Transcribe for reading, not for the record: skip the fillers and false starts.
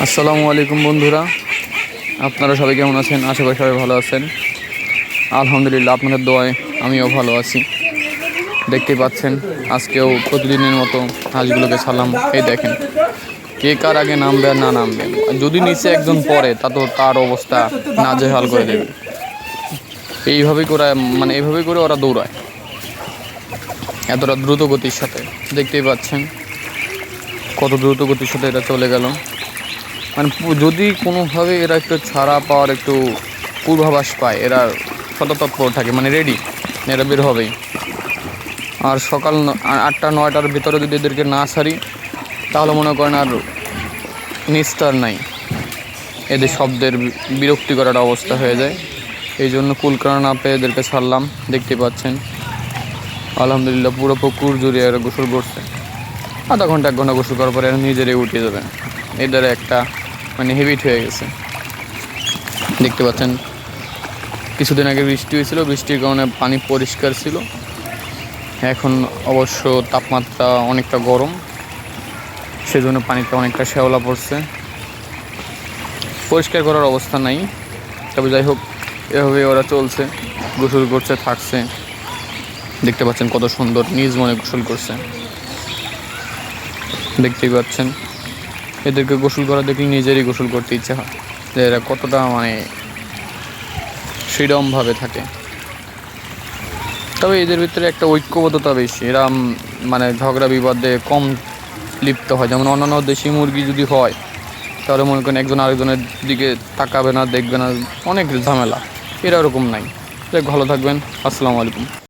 আসসালামু আলাইকুম বন্ধুরা, আপনারা সবাই কেমন আছেন? আশা করি সবাই ভালো আছেন। আলহামদুলিল্লাহ, আপনাদের দোয়ায় আমিও ভালো আছি। দেখতেই পাচ্ছেন, আজকেও প্রতিদিনের মতো হাঁসগুলোকে ছাড়লাম। এই দেখেন, কে কার আগে নামবে আর না নামবে। যদি নিচে একজন পড়ে তা তো তার অবস্থা নাজেহাল করে দেবে। এইভাবেই করে ওরা দৌড়ায় এতটা দ্রুত গতির সাথে। দেখতেই পাচ্ছেন কত দ্রুত গতির সাথে এটা চলে গেল। যদি কোনোভাবে এরা একটু ছাড়া পাওয়ার একটু পূর্বাভাস পায়, এরা সততৎপর থাকে, রেডি, এরা বের হবেই। আর সকাল 8টা-9টার ভিতরে যদি এদেরকে না ছাড়ি তাহলে মনে করেন আর নিস্তার নাই। এদের শব্দের বিরক্তি করার অবস্থা হয়ে যায়। এই জন্য কুলকানা না পেয়ে এদেরকে ছাড়লাম। দেখতে পাচ্ছেন আলহামদুলিল্লাহ পুরো পুকুর জুড়ে এরা গোসল করছে। আধা ঘন্টা 1 ঘন্টা গোসল করার পরে এরা নিজেরাই উঠে যাবে। এদের একটা হ্যাবিট হয়ে গেছে। দেখতে পাচ্ছেন কিছুদিন আগে বৃষ্টি হয়েছিল, বৃষ্টির কারণে পানি পরিষ্কার ছিল। এখন অবশ্য তাপমাত্রা অনেকটা গরম, সেজন্য পানিটা অনেকটা শ্যাওলা পড়ছে। পরিষ্কার করার অবস্থা নাই, তবে যাই হোক এভাবে ওরা চলছে, গোসল করছে, থাকছে। দেখতে পাচ্ছেন কত সুন্দর নিজ মনে গোসল করছে। দেখতেই পাচ্ছেন এদেরকে গোসল করা দেখলে নিজেরই গোসল করতে ইচ্ছা হয়, যে এরা কতটা ফ্রিডমভাবে থাকে। তবে এদের ভিতরে একটা ঐক্যবদ্ধতা বেশি। এরা ঝগড়া বিবাদে কম লিপ্ত হয়। যেমন অন্যান্য দেশি মুরগি যদি হয় তাহলে মনে করেন একজন আরেকজনের দিকে তাকাবে না, দেখবে না, অনেক ঝামেলা। এরা ওরকম নাই। ভালো থাকবেন। আসসালামু আলাইকুম।